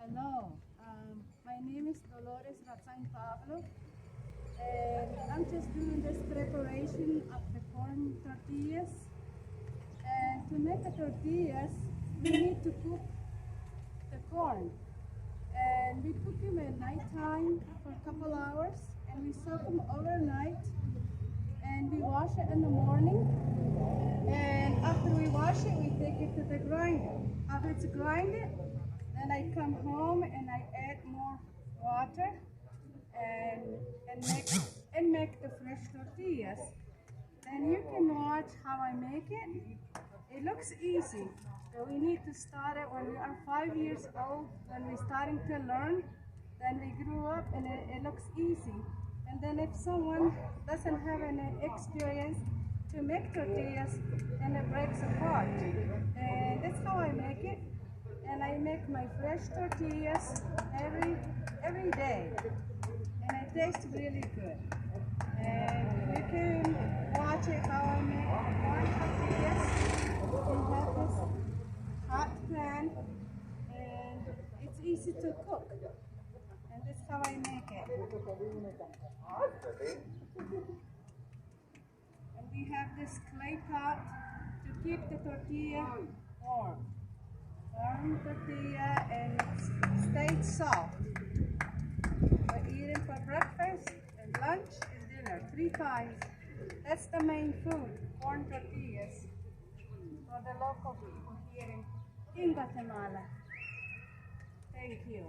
Hello, my name is Dolores Ratzan Pablo, and I'm just doing this preparation of the corn tortillas. And to make the tortillas, we need to cook the corn. And we cook them at nighttime for a couple hours, and we soak them overnight, and we wash it in the morning. And after we wash it, we take it to the grinder. After it's grinded, then I come home and I add more water and make the fresh tortillas. Then you can watch how I make it. It looks easy. So we need to start it when we are 5 years old, when we're starting to learn. Then we grew up and it looks easy. And then if someone doesn't have any experience to make tortillas, then it breaks apart. And that's how I make it. And I make my fresh tortillas every day. And it tastes really good. And you can watch it how I make corn tortillas. We have this hot pan, and it's easy to cook. And that's how I make it. And we have this clay pot to keep the tortilla warm. Warm tortilla, and it stays soft. We eat it for breakfast and lunch and dinner 3 times. That's the main food, corn tortillas, for the local people here in Guatemala. Thank you.